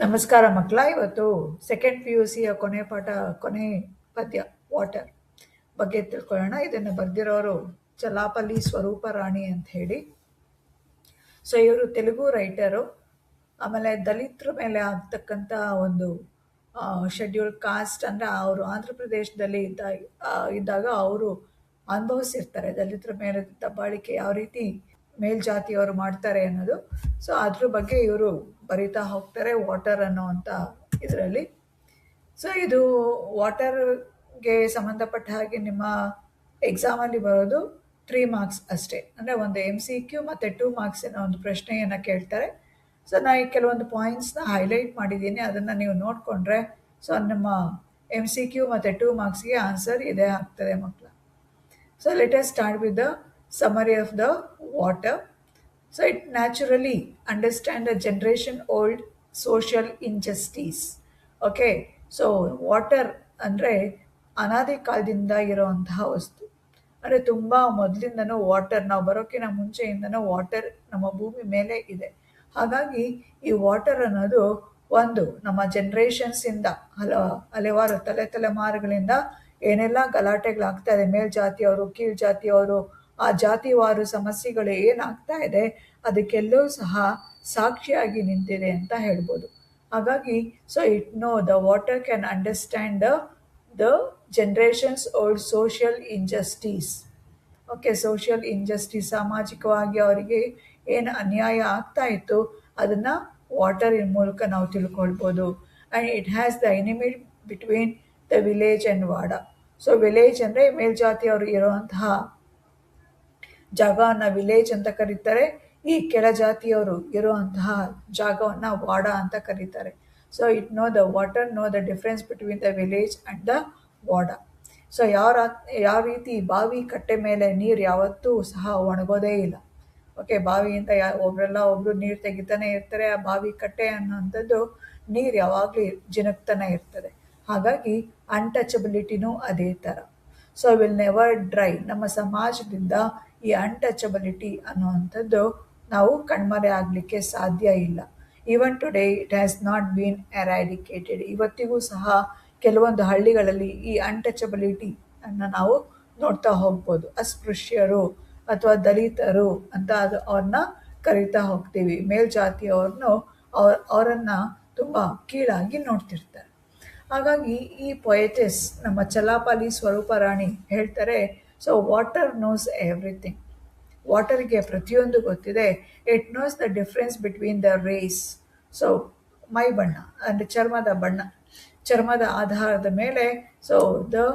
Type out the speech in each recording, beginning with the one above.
ನಮಸ್ಕಾರ ಮಕ್ಕಳ. ಇವತ್ತು ಸೆಕೆಂಡ್ ಪಿ ಯು ಸಿಯ ಕೊನೆ ಪಾಠ, ಕೊನೆ ಪದ್ಯ ವಾಟರ್ ಬಗ್ಗೆ ತಿಳ್ಕೊಳ್ಳೋಣ. ಇದನ್ನು ಬರೆದಿರೋರು ಚಲಾಪಲ್ಲಿ ಸ್ವರೂಪ ರಾಣಿ ಅಂತ ಹೇಳಿ. ಸೊ ಇವರು ತೆಲುಗು ರೈಟರು. ಆಮೇಲೆ ದಲಿತರ ಮೇಲೆ ಆಗ್ತಕ್ಕಂಥ ಒಂದು ಶೆಡ್ಯೂಲ್ ಕಾಸ್ಟ್, ಅಂದರೆ ಅವರು ಆಂಧ್ರ ಪ್ರದೇಶದಲ್ಲಿ ಇದ್ದಾಗ ಅವರು ಅನುಭವಿಸಿರ್ತಾರೆ ದಲಿತರ ಮೇಲೆ ದಬ್ಬಾಳಿಕೆ ಯಾವ ರೀತಿ ಮೇಲ್ಜಾತಿಯವರು ಮಾಡ್ತಾರೆ ಅನ್ನೋದು. ಸೊ ಅದ್ರ ಬಗ್ಗೆ ಇವರು ಬರಿತಾ ಹೋಗ್ತಾರೆ ವಾಟರ್ ಅನ್ನೋವಂಥ ಇದರಲ್ಲಿ. ಸೊ ಇದು ವಾಟರ್ಗೆ ಸಂಬಂಧಪಟ್ಟ ಹಾಗೆ ನಿಮ್ಮ ಎಕ್ಸಾಮಲ್ಲಿ ಬರೋದು 3 ಮಾರ್ಕ್ಸ್ ಅಷ್ಟೇ. ಅಂದರೆ ಒಂದು MCQ ಮತ್ತು 2 ಮಾರ್ಕ್ಸಿನ ಒಂದು ಪ್ರಶ್ನೆಯನ್ನು ಕೇಳ್ತಾರೆ. ಸೊ ನಾನು ಕೆಲವೊಂದು ಪಾಯಿಂಟ್ಸ್ನ ಹೈಲೈಟ್ ಮಾಡಿದ್ದೀನಿ, ಅದನ್ನು ನೀವು ನೋಡಿಕೊಂಡ್ರೆ ಸೊ ನಿಮ್ಮ MCQ ಮತ್ತು 2 ಮಾರ್ಕ್ಸ್ಗೆ ಆನ್ಸರ್ ಇದೇ ಆಗ್ತದೆ ಮಕ್ಕಳ. So let us start with the summary of the water. So it naturally understand the generation old social injustice. Okay, so water ಅಂದರೆ ಅನಾದಿ ಕಾಲದಿಂದ ಇರೋವಂತಹ ವಸ್ತು. ಅಂದರೆ ತುಂಬ ಮೊದಲಿಂದನೂ ವಾಟರ್, ನಾವು ಬರೋಕ್ಕಿಂತ ಮುಂಚೆಯಿಂದನೂ ವಾಟರ್ ನಮ್ಮ ಭೂಮಿ ಮೇಲೆ ಇದೆ. ಹಾಗಾಗಿ ಈ ವಾಟರ್ ಅನ್ನೋದು ಒಂದು ನಮ್ಮ ಜನರೇಷನ್ಸಿಂದ ಹಲವಾರು ತಲೆಮಾರುಗಳಿಂದ ಏನೆಲ್ಲ ಗಲಾಟೆಗಳಾಗ್ತಾ ಇದೆ, ಮೇಲ್ಜಾತಿಯವರು ಕೀಳ್ ಜಾತಿಯವರು, ಆ ಜಾತಿವಾರು ಸಮಸ್ಯೆಗಳು ಏನಾಗ್ತಾ ಇದೆ ಅದಕ್ಕೆಲ್ಲೂ ಸಹ ಸಾಕ್ಷಿಯಾಗಿ ನಿಂತಿದೆ ಅಂತ ಹೇಳ್ಬೋದು. ಹಾಗಾಗಿ so the water can understand the generations old social injustice. Okay, social injustice, ಸಾಮಾಜಿಕವಾಗಿ ಅವರಿಗೆ ಏನು ಅನ್ಯಾಯ ಆಗ್ತಾ ಇತ್ತು ಅದನ್ನು ವಾಟರಿನ ಮೂಲಕ ನಾವು ತಿಳ್ಕೊಳ್ಬೋದು. And it has the enemy between the village and wada. So village ಅಂದರೆ ಮೇಲ್ಜಾತಿಯವರು ಇರುವಂತಹ ಜಾಗವನ್ನು ವಿಲೇಜ್ ಅಂತ ಕರೀತಾರೆ. ಈ ಕೆಳಜಾತಿಯವರು ಇರುವಂತಹ ಜಾಗವನ್ನು ವಾಡ ಅಂತ ಕರೀತಾರೆ. So it know the water know the difference between the village and the wada. So ಯಾವ ರೀತಿ ಬಾವಿ ಕಟ್ಟೆ ಮೇಲೆ ನೀರು ಯಾವತ್ತೂ ಸಹ ಒಣಗೋದೇ ಇಲ್ಲ. ಓಕೆ, ಬಾವಿಯಿಂದ ಒಬ್ರು ನೀರು ತೆಗಿತಾನೆ ಇರ್ತಾರೆ. ಆ ಬಾವಿ ಕಟ್ಟೆ ಅನ್ನೋಂಥದ್ದು ನೀರು ಯಾವಾಗಲೂ ಜಿನಗ್ತಾನೆ ಇರ್ತದೆ. ಹಾಗಾಗಿ ಅನ್ಟಚಬಿಲಿಟಿನೂ ಅದೇ ಥರ. So will never dry. ನಮ್ಮ ಸಮಾಜದಿಂದ ಈ ಅನ್ಟಚಬಿಲಿಟಿ ಅನ್ನುವಂಥದ್ದು ನಾವು ಕಣ್ಮರೆ ಆಗಲಿಕ್ಕೆ ಸಾಧ್ಯ ಇಲ್ಲ. Even today it has not been ಎರಾಡಿಕೇಟೆಡ್. ಇವತ್ತಿಗೂ ಸಹ ಕೆಲವೊಂದು ಹಳ್ಳಿಗಳಲ್ಲಿ ಈ ಅನ್ಟಚಬಿಲಿಟಿ ಅನ್ನು ನಾವು ನೋಡ್ತಾ ಹೋಗ್ಬೋದು. ಅಸ್ಪೃಶ್ಯರು ಅಥವಾ ದಲಿತರು ಅಂತ ಅವ್ರನ್ನ ಕರಿತಾ ಹೋಗ್ತೀವಿ. ಮೇಲ್ಜಾತಿಯವ್ರನ್ನು ಅವರನ್ನು ತುಂಬ ಕೀಳಾಗಿ ನೋಡ್ತಿರ್ತಾರೆ. ಹಾಗಾಗಿ ಈ ಪೊಯೆಟಿಸ್ ನಮ್ಮ ಚಲಾಪಾಲಿ ಸ್ವರೂಪ ರಾಣಿ ಹೇಳ್ತಾರೆ, ಸೊ ವಾಟರ್ ನೋಸ್ ಎವ್ರಿಥಿಂಗ್. ವಾಟರ್ಗೆ ಪ್ರತಿಯೊಂದು ಗೊತ್ತಿದೆ. It knows the difference between the race. So ಮೈ ಬಣ್ಣ ಅಂದರೆ ಚರ್ಮದ ಬಣ್ಣ, ಚರ್ಮದ ಆಧಾರದ ಮೇಲೆ ಸೊ ದ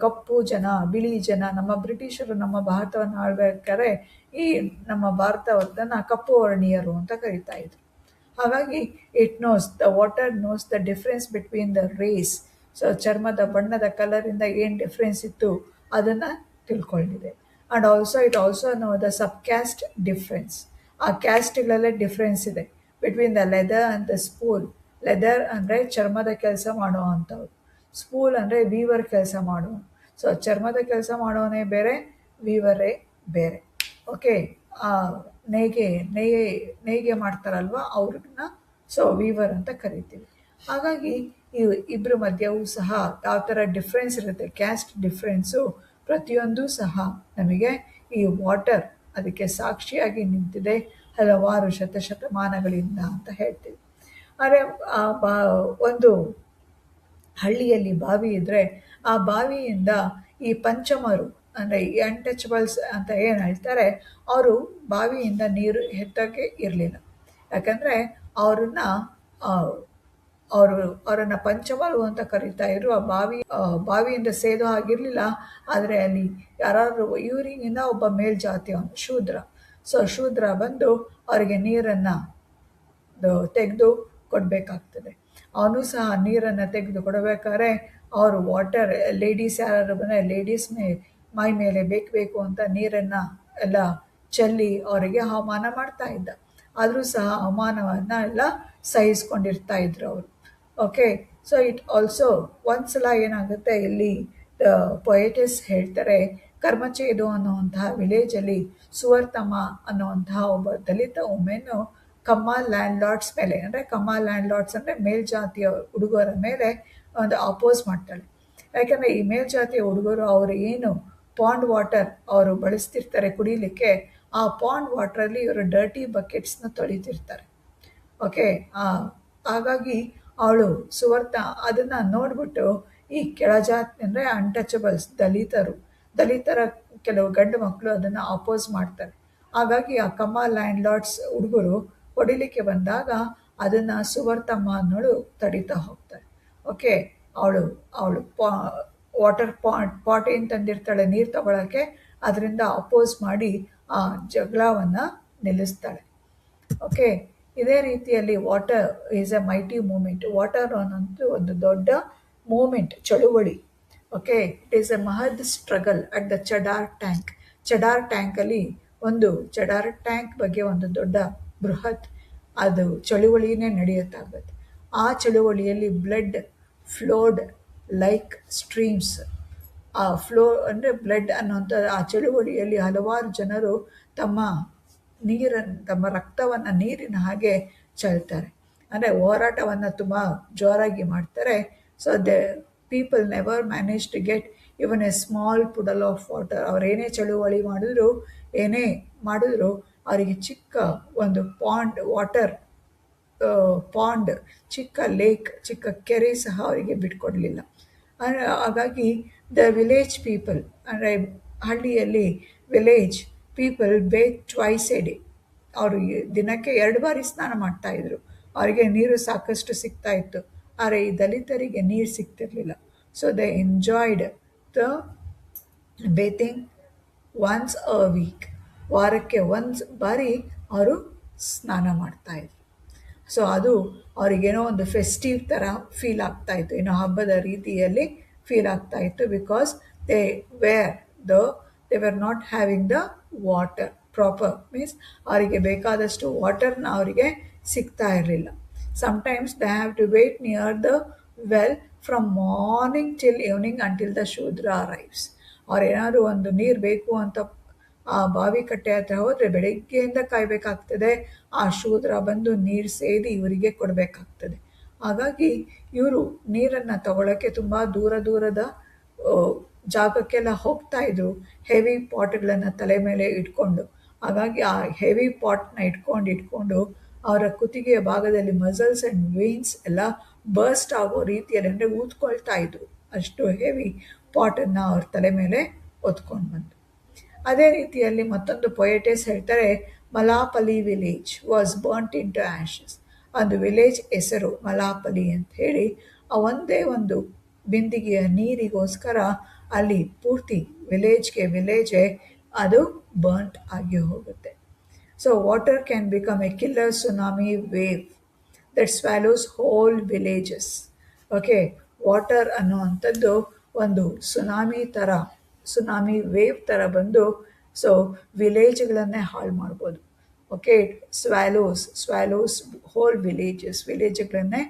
ಕಪ್ಪು ಜನ, ಬಿಳಿ ಜನ. ನಮ್ಮ ಬ್ರಿಟಿಷರು ನಮ್ಮ ಭಾರತವನ್ನು ಆಳ್ಬೇಕಾದ್ರೆ ಈ ನಮ್ಮ ಭಾರತವರ್ಧನ ಕಪ್ಪು ವರ್ಣೀಯರು ಅಂತ ಕರಿತಾ ಇದ್ರು. ಹಾಗಾಗಿ it knows the water knows the difference between the race. So ಚರ್ಮದ ಬಣ್ಣದ ಕಲರಿಂದ ಏನು ಡಿಫ್ರೆನ್ಸ್ ಇತ್ತು ಅದನ್ನು ತಿಳ್ಕೊಂಡಿದೆ. And it also know the sub caste difference. ಆ ಕ್ಯಾಸ್ಟ್ಗಳಲ್ಲೇ ಡಿಫ್ರೆನ್ಸ್ ಇದೆ between the leather and the spool. Leather ಅಂದರೆ ಚರ್ಮದ ಕೆಲಸ ಮಾಡುವಂಥವ್ರು, ಸ್ಪೂಲ್ ಅಂದರೆ ವೀವರ್ ಕೆಲಸ ಮಾಡುವ. ಸೊ ಚರ್ಮದ ಕೆಲಸ ಮಾಡೋನೇ ಬೇರೆ, ವೀವರೇ ಬೇರೆ. ಓಕೆ, ನೇಯ್ಗೆ ಮಾಡ್ತಾರಲ್ವ ಅವ್ರನ್ನ ಸೊ ವೀವರ್ ಅಂತ ಕರಿತೀವಿ. ಹಾಗಾಗಿ ಇಬ್ಬರ ಮಧ್ಯವೂ ಸಹ ಯಾವ ಥರ ಡಿಫ್ರೆನ್ಸ್ ಇರುತ್ತೆ, ಕ್ಯಾಸ್ಟ್ ಡಿಫ್ರೆನ್ಸು ಪ್ರತಿಯೊಂದು ಸಹ ನಮಗೆ ಈ ವಾಟರ್ ಅದಕ್ಕೆ ಸಾಕ್ಷಿಯಾಗಿ ನಿಂತಿದೆ ಹಲವಾರು ಶತಮಾನಗಳಿಂದ ಅಂತ ಹೇಳ್ತೀವಿ. ಆದರೆ ಒಂದು ಹಳ್ಳಿಯಲ್ಲಿ ಬಾವಿ ಇದ್ದರೆ ಆ ಬಾವಿಯಿಂದ ಈ ಪಂಚಮರು ಅಂದರೆ ಈ ಅನ್ಟಚಬಲ್ಸ್ ಅಂತ ಏನು ಹೇಳ್ತಾರೆ, ಅವರು ಬಾವಿಯಿಂದ ನೀರು ಎತ್ತೋಕ್ಕೆ ಇರಲಿಲ್ಲ. ಯಾಕಂದರೆ ಅವರನ್ನು ಪಂಚಮರು ಅಂತ ಕರೀತಾ ಇದ್ರು. ಆ ಬಾವಿಯಿಂದ ಸೇದೋ ಆಗಿರಲಿಲ್ಲ. ಆದರೆ ಅಲ್ಲಿ ಯಾರಾದರೂ ಇವರಿಗಿಂತ ಒಬ್ಬ ಮೇಲ್ಜಾತಿಯವನು ಶೂದ್ರ. ಸೊ ಶೂದ್ರ ಬಂದು ಅವರಿಗೆ ನೀರನ್ನು ತೆಗೆದು ಕೊಡಬೇಕಾಗ್ತದೆ. ಅವನು ಸಹ ನೀರನ್ನು ತೆಗೆದು ಕೊಡಬೇಕಾದ್ರೆ ಅವರು ವಾಟರ್ ಲೇಡೀಸ್ ಯಾರು ಬಂದರೆ ಲೇಡೀಸ್ ಮೈ ಮೇಲೆ ಬೇಕು ಅಂತ ನೀರನ್ನು ಎಲ್ಲ ಚೆಲ್ಲಿ ಅವರಿಗೆ ಅವಮಾನ ಮಾಡ್ತಾ ಇದ್ದ. ಆದರೂ ಸಹ ಅವಮಾನವನ್ನು ಎಲ್ಲ ಸಹಿಸ್ಕೊಂಡಿರ್ತಾ ಇದ್ರು ಅವರು. ಓಕೆ, ಸೊ ಇಟ್ ಆಲ್ಸೋ ಒಂದ್ಸಲ ಏನಾಗುತ್ತೆ, ಇಲ್ಲಿ ಪೊಯೆಟಿಸ್ ಹೇಳ್ತಾರೆ, ಕರ್ಮಚೇದು ಅನ್ನುವಂತಹ ವಿಲೇಜಲ್ಲಿ ಸುವರ್ತಮ್ಮ ಅನ್ನುವಂತಹ ಒಬ್ಬ ದಲಿತ ವುಮೆನ್ನು ಕಮ್ಮ ಲ್ಯಾಂಡ್ ಮೇಲೆ, ಅಂದರೆ ಕಮ್ಮ ಲ್ಯಾಂಡ್ ಅಂದರೆ ಮೇಲ್ಜಾತಿಯ ಹುಡುಗರ ಮೇಲೆ ಒಂದು ಅಪೋಸ್ ಮಾಡ್ತಾಳೆ. ಯಾಕಂದರೆ ಈ ಮೇಲ್ಜಾತಿಯ ಹುಡುಗರು ಅವರು ಏನು ಪಾಂಡ್ ವಾಟರ್ ಅವರು ಬಳಸ್ತಿರ್ತಾರೆ ಕುಡಿಲಿಕ್ಕೆ, ಆ ಪಾಂಡ್ ವಾಟ್ರಲ್ಲಿ ಇವರು ಡರ್ಟಿ ಬಕೆಟ್ಸ್ನ ತೊಳಿತಿರ್ತಾರೆ. ಓಕೆ, ಹಾಗಾಗಿ ಅವಳು ಸುವರ್ಣ ಅದನ್ನು ನೋಡ್ಬಿಟ್ಟು ಈ ಕೆಳಜಾತಿ ಅಂದರೆ ಅನ್ಟಚಬಲ್ಸ್ ದಲಿತರ ಕೆಲವು ಗಂಡು ಮಕ್ಕಳು ಅದನ್ನು ಅಪೋಸ್ ಮಾಡ್ತಾರೆ. ಹಾಗಾಗಿ ಆ ಕಮ್ಮ ಲ್ಯಾಂಡ್ ಹುಡುಗರು ಹೊಡಿಲಿಕ್ಕೆ ಬಂದಾಗ ಅದನ್ನು ಸುವರ್ತಮ್ಮ ಅನ್ನೋಳು ತಡೀತಾ ಹೋಗ್ತಾರೆ. ಓಕೆ, ಅವಳು ಅವಳು ವಾಟರ್ ಪಾಟ್ ಏನು ತಂದಿರ್ತಾಳೆ ನೀರು ತಗೊಳಕ್ಕೆ, ಅದರಿಂದ ಅಪೋಸ್ ಮಾಡಿ ಆ ಜಗಳವನ್ನು ನಿಲ್ಲಿಸ್ತಾಳೆ. ಓಕೆ, ಇದೇ ರೀತಿಯಲ್ಲಿ water is a mighty movement. Water ಅನ್ನೋದು ಒಂದು ದೊಡ್ಡ ಮೂಮೆಂಟ್, ಚಳುವಳಿ. Okay, it is a Mahad struggle at the Chavdar ಟ್ಯಾಂಕಲ್ಲಿ ಚಡಾರ್ ಟ್ಯಾಂಕ್ ಬಗ್ಗೆ ಒಂದು ದೊಡ್ಡ ಬೃಹತ್ ಅದು ಚಳುವಳಿನೇ ನಡೆಯುತ್ತಾಗುತ್ತೆ. ಆ ಚಳುವಳಿಯಲ್ಲಿ ಬ್ಲಡ್ ಫ್ಲೋಡ್ ಲೈಕ್ ಸ್ಟ್ರೀಮ್ಸ್. ಆ ಫ್ಲೋ ಅಂದರೆ ಬ್ಲಡ್ ಅನ್ನೋಂಥ ಆ ಚಳುವಳಿಯಲ್ಲಿ ಹಲವಾರು ಜನರು ತಮ್ಮ ರಕ್ತವನ್ನು ನೀರಿನ ಹಾಗೆ ಚೆಲ್ತಾರೆ, ಅಂದರೆ ಹೋರಾಟವನ್ನು ತುಂಬ ಜೋರಾಗಿ ಮಾಡ್ತಾರೆ. So people never manage to get even a small puddle of water. ಅವರೇನೇ ಚಳುವಳಿ ಏನೇ ಮಾಡಿದ್ರು ಅವರಿಗೆ ಚಿಕ್ಕ ಒಂದು ಪಾಂಡ್, ಚಿಕ್ಕ ಲೇಕ್, ಚಿಕ್ಕ ಕೆರೆ ಸಹ ಅವರಿಗೆ ಬಿಟ್ಕೊಡ್ಲಿಲ್ಲ. ಹಾಗಾಗಿ ದ ವಿಲೇಜ್ ಪೀಪಲ್, ಅಂದರೆ ಹಳ್ಳಿಯಲ್ಲಿ village people bathe twice a day. ಅವರು ದಿನಕ್ಕೆ 2 ಬಾರಿ ಸ್ನಾನ ಮಾಡ್ತಾಯಿದ್ರು. ಅವರಿಗೆ ನೀರು ಸಾಕಷ್ಟು ಸಿಗ್ತಾ ಇತ್ತು, ಆದರೆ ಈ ದಲಿತರಿಗೆ ನೀರು ಸಿಗ್ತಿರ್ಲಿಲ್ಲ. So they enjoyed the bathing once a week. ವಾರಕ್ಕೆ ಒಂದು ಬಾರಿ ಅವರು ಸ್ನಾನ ಮಾಡ್ತಾಯಿದ್ರು. ಸೊ ಅದು ಅವರಿಗೇನೋ ಒಂದು ಫೆಸ್ಟಿವ್ ಥರ ಫೀಲ್ ಆಗ್ತಾಯಿತ್ತು, ಏನೋ ಹಬ್ಬದ ರೀತಿಯಲ್ಲಿ ಫೀಲ್ ಆಗ್ತಾಯಿತ್ತು. Because they were not having the water proper, means ಅವರಿಗೆ ಬೇಕಾದಷ್ಟು ವಾಟರ್ನ ಅವರಿಗೆ ಸಿಗ್ತಾ ಇರಲಿಲ್ಲ. Sometimes they have to wait near the well from morning till evening until the Shudra arrives. ಅವ್ರೇನಾದ್ರು ಒಂದು ನೀರು ಬೇಕು ಅಂತ ಆ ಬಾವಿ ಕಟ್ಟೆ ಹತ್ರ ಹೋದರೆ ಬೆಳಗ್ಗೆಯಿಂದ ಕಾಯಬೇಕಾಗ್ತದೆ. ಆ ಶೂದ್ರ ಬಂದು ನೀರು ಸೇದಿ ಇವರಿಗೆ ಕೊಡಬೇಕಾಗ್ತದೆ. ಹಾಗಾಗಿ ಇವರು ನೀರನ್ನು ತಗೊಳ್ಳೋಕ್ಕೆ ತುಂಬ ದೂರದ ಜಾಗಕ್ಕೆಲ್ಲ ಹೋಗ್ತಾ ಇದ್ರು, ಹೆವಿ ಪಾಟ್ಗಳನ್ನು ತಲೆ ಮೇಲೆ ಇಟ್ಕೊಂಡು. ಹಾಗಾಗಿ ಆ ಹೆವಿ ಪಾಟ್ನ ಇಟ್ಕೊಂಡು ಅವರ ಕುತ್ತಿಗೆಯ ಭಾಗದಲ್ಲಿ ಮಸಲ್ಸ್ ಆ್ಯಂಡ್ ವೇನ್ಸ್ ಎಲ್ಲ ಬರ್ಸ್ಟ್ ಆಗೋ ರೀತಿಯಲ್ಲಿ, ಅಂದರೆ ಊದ್ಕೊಳ್ತಾ ಇದ್ರು, ಅಷ್ಟು ಹೆವಿ ಪಾಟನ್ನು ಅವ್ರ ತಲೆ ಮೇಲೆ ಹೊತ್ಕೊಂಡು ಬಂದು. ಅದೇ ರೀತಿಯಲ್ಲಿ ಮತ್ತೊಂದು ಪೊಯೆಟೆಸ್ ಹೇಳ್ತಾರೆ, Malapali village was burnt in to ashes. ಒಂದು ವಿಲೇಜ್ ಹೆಸರು ಮಲಾಪಲಿ ಅಂತ ಹೇಳಿ, ಆ ಒಂದೇ ಒಂದು ಬಿಂದಿಗೆಯ ನೀರಿಗೋಸ್ಕರ ಅಲ್ಲಿ ಪೂರ್ತಿ ವಿಲೇಜೇ ಅದು ಬರ್ಂಟ್ ಆಗಿ ಹೋಗುತ್ತೆ. So water can become a killer tsunami wave that swallows whole villages. Okay, water ಅನ್ನುವಂಥದ್ದು ಒಂದು ಸುನಾಮಿ ವೇವ್ ಥರ ಬಂದು ಸೊ ವಿಲೇಜ್ಗಳನ್ನೇ ಹಾಳು ಮಾಡ್ಬೋದು. ಓಕೆ, ಸ್ವ್ಯಾಲೋಸ್ ಹೋಲ್ ವಿಲೇಜ್ಗಳನ್ನೇ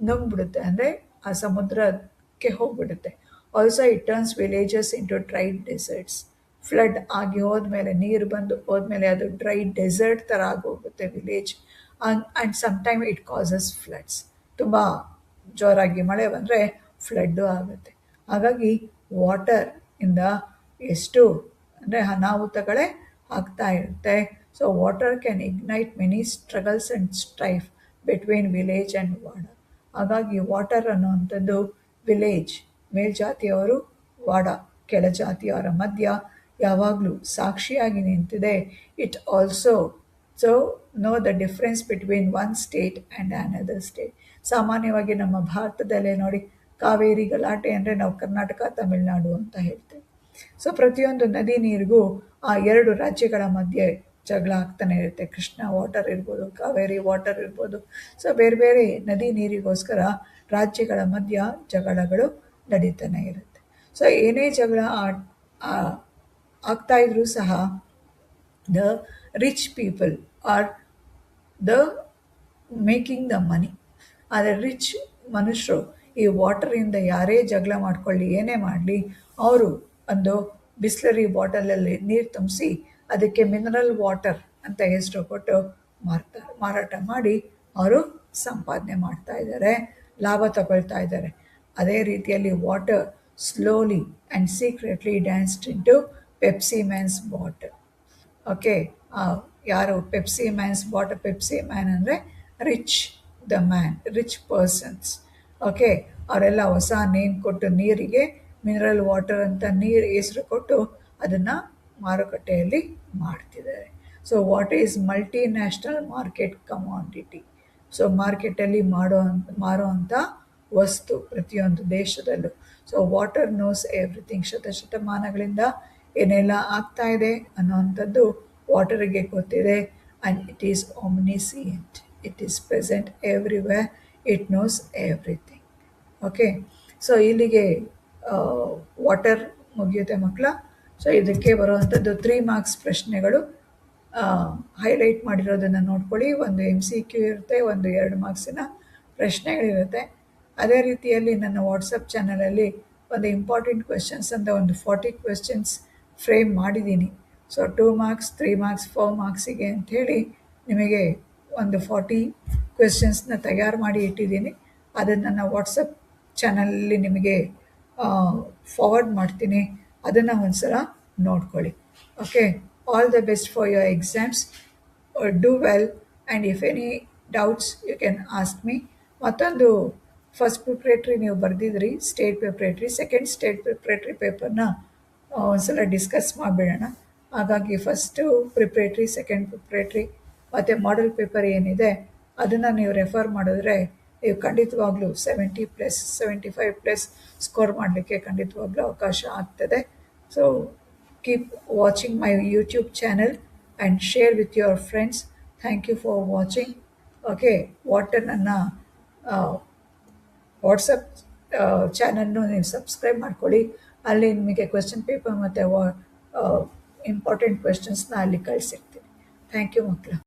ನುಂಗ್ಬಿಡುತ್ತೆ, ಅಂದರೆ ಆ ಸಮುದ್ರಕ್ಕೆ ಹೋಗ್ಬಿಡುತ್ತೆ. Also it turns villages into dried deserts. Flood ಆಗಿ ಹೋದ್ಮೇಲೆ, ನೀರು ಬಂದು ಹೋದ್ಮೇಲೆ ಅದು ಡ್ರೈ ಡೆಸರ್ಟ್ ಥರ ಆಗೋಗುತ್ತೆ village. And sometime it causes floods. ತುಂಬ ಜೋರಾಗಿ ಮಳೆ ಬಂದರೆ ಫ್ಲಡ್ಡು ಆಗುತ್ತೆ. ಹಾಗಾಗಿ ವಾಟರ್ ಇಂದ ಎಷ್ಟು ಅಂದರೆ ಅನಾಹುತಗಳೇ ಆಗ್ತಾ ಇರುತ್ತೆ. So water can ignite many struggles and strife between village and ward. ಹಾಗಾಗಿ ವಾಟರ್ ಅನ್ನುವಂಥದ್ದು ವಿಲೇಜ್ ಮೇಲ್ಜಾತಿಯವರು, ವಾಡ ಕೆಳಜಾತಿಯವರ ಮಧ್ಯ ಯಾವಾಗಲೂ ಸಾಕ್ಷಿಯಾಗಿ ನಿಂತಿದೆ. It also know the difference between one state and another state. ಸಾಮಾನ್ಯವಾಗಿ ನಮ್ಮ ಭಾರತದಲ್ಲೇ ನೋಡಿ, ಕಾವೇರಿ ಗಲಾಟೆ ಅಂದರೆ ನಾವು ಕರ್ನಾಟಕ ತಮಿಳುನಾಡು ಅಂತ ಹೇಳ್ತೇವೆ. ಸೊ ಪ್ರತಿಯೊಂದು ನದಿ ನೀರಿಗೂ ಆ 2 ರಾಜ್ಯಗಳ ಮಧ್ಯೆ ಜಗಳ ಆಗ್ತಾನೆ ಇರುತ್ತೆ. ಕೃಷ್ಣ ವಾಟರ್ ಇರ್ಬೋದು, ಕಾವೇರಿ ವಾಟರ್ ಇರ್ಬೋದು. ಸೊ ಬೇರೆ ಬೇರೆ ನದಿ ನೀರಿಗೋಸ್ಕರ ರಾಜ್ಯಗಳ ಮಧ್ಯ ಜಗಳಗಳು ನಡೀತಾನೆ ಇರುತ್ತೆ. ಸೊ ಏನೇ ಜಗಳ ಆಗ್ತಾ ಇದ್ರೂ ಸಹ the rich people are the making the money. ಆದರೆ ರಿಚ್ ಮನುಷ್ಯರು ಈ ವಾಟರಿಂದ ಯಾರೇ ಜಗಳ ಮಾಡ್ಕೊಳ್ಳಿ, ಏನೇ ಮಾಡಲಿ, ಅವರು ಒಂದು ಬಿಸ್ಲರಿ ಬಾಟಲಲ್ಲಿ ನೀರು ತುಂಬಿಸಿ ಅದಕ್ಕೆ ಮಿನರಲ್ ವಾಟರ್ ಅಂತ ಹೆಸರು ಕೊಟ್ಟು ಮಾರಾಟ ಮಾಡಿ ಅವರು ಸಂಪಾದನೆ ಮಾಡ್ತಾ ಇದ್ದಾರೆ, ಲಾಭ ತಗೊಳ್ತಾ ಇದ್ದಾರೆ. ಅದೇ ರೀತಿಯಲ್ಲಿ water slowly and secretly danced into Pepsi man's bottle. Okay, ಯಾರು ಪೆಪ್ಸಿ ಮ್ಯಾನ್ ಅಂದರೆ ರಿಚ್ ಪರ್ಸನ್ಸ್. ಓಕೆ, ಅವರೆಲ್ಲ ಹೊಸ ನೇಮ್ ಕೊಟ್ಟು ನೀರಿಗೆ ಮಿನರಲ್ ವಾಟರ್ ಅಂತ ನೀರು ಹೆಸರು ಕೊಟ್ಟು ಅದನ್ನು ಮಾರುಕಟ್ಟೆಯಲ್ಲಿ ಮಾಡ್ತಿದ್ದಾರೆ. So what is multinational market commodity? So ಮಾರ್ಕೆಟಲ್ಲಿ ಮಾರುವಂಥ ವಸ್ತು ಪ್ರತಿಯೊಂದು ದೇಶದಲ್ಲೂ. So water knows everything. ಶತಮಾನಗಳಿಂದ ಏನೆಲ್ಲ ಆಗ್ತಾ ಇದೆ ಅನ್ನೋವಂಥದ್ದು ವಾಟರಿಗೆ ಗೊತ್ತಿದೆ. And it is omniscient, it is present everywhere, it knows everything. Okay, so ಇಲ್ಲಿಗೆ ವಾಟರ್ ಮುಗಿಯುತ್ತೆ ಮಕ್ಕಳ. ಸೊ ಇದಕ್ಕೆ ಬರುವಂಥದ್ದು 3 ಮಾರ್ಕ್ಸ್ ಪ್ರಶ್ನೆಗಳು ಹೈಲೈಟ್ ಮಾಡಿರೋದನ್ನು ನೋಡ್ಕೊಳ್ಳಿ. ಒಂದು MCQ ಇರುತ್ತೆ, ಒಂದು 2 ಮಾರ್ಕ್ಸಿನ ಪ್ರಶ್ನೆಗಳಿರುತ್ತೆ. ಅದೇ ರೀತಿಯಲ್ಲಿ ನನ್ನ ವಾಟ್ಸಪ್ ಚಾನಲಲ್ಲಿ ಒಂದು ಇಂಪಾರ್ಟೆಂಟ್ ಕ್ವೆಶನ್ಸ್ ಅಂತ ಒಂದು 40 ಕ್ವೆಶನ್ಸ್ ಫ್ರೇಮ್ ಮಾಡಿದ್ದೀನಿ. ಸೊ 2 ಮಾರ್ಕ್ಸ್, 3 ಮಾರ್ಕ್ಸ್, 4 ಮಾರ್ಕ್ಸಿಗೆ ಅಂಥೇಳಿ ನಿಮಗೆ ಒಂದು 40 ಕ್ವೆಶನ್ಸ್ನ ತಯಾರು ಮಾಡಿ ಇಟ್ಟಿದ್ದೀನಿ. ಅದನ್ನು ನನ್ನ ವಾಟ್ಸಪ್ ಚಾನಲಲ್ಲಿ ನಿಮಗೆ ಫಾರ್ವರ್ಡ್ ಮಾಡ್ತೀನಿ, ಅದನ್ನು ಒಂದು ಸಲ ನೋಡ್ಕೊಳ್ಳಿ. Okay, all the best for your exams. Do well, and if any doubts you can ask me. ಮತ್ತೊಂದು ಫಸ್ಟ್ ಪ್ರಿಪ್ರೇಟ್ರಿ ನೀವು ಬರೆದಿದ್ರಿ, state preparatory, second state preparatory ಪೇಪರ್ನ ಒಂದ್ಸಲ ಡಿಸ್ಕಸ್ ಮಾಡಿಬಿಡೋಣ. ಹಾಗಾಗಿ ಫಸ್ಟು ಪ್ರಿಪ್ರೇಟ್ರಿ, ಸೆಕೆಂಡ್ ಪ್ರಿಪ್ರೇಟ್ರಿ ಮತ್ತು ಮಾಡೆಲ್ ಪೇಪರ್ ಏನಿದೆ ಅದನ್ನು ನೀವು ರೆಫರ್ ಮಾಡಿದ್ರೆ ನೀವು ಖಂಡಿತವಾಗ್ಲೂ 70+, 75+ ಸ್ಕೋರ್ ಮಾಡಲಿಕ್ಕೆ ಖಂಡಿತವಾಗ್ಲೂ ಅವಕಾಶ ಆಗ್ತದೆ. So keep watching my YouTube channel and share with your friends. Thank you for watching. Okay, ನನ್ನ ವಾಟ್ಸಪ್ ಚಾನಲ್ನು ನೀವು ಸಬ್ಸ್ಕ್ರೈಬ್ ಮಾಡ್ಕೊಳ್ಳಿ. ಅಲ್ಲಿ ನಿಮಗೆ ಕ್ವೆಶ್ಚನ್ ಪೇಪರ್ ಮತ್ತು ಇಂಪಾರ್ಟೆಂಟ್ ಕ್ವೆಶನ್ಸ್ನ ಅಲ್ಲಿ ಕಳಿಸಿರ್ತೀನಿ. ಥ್ಯಾಂಕ್ ಯು ಮಕ್ಕಳು.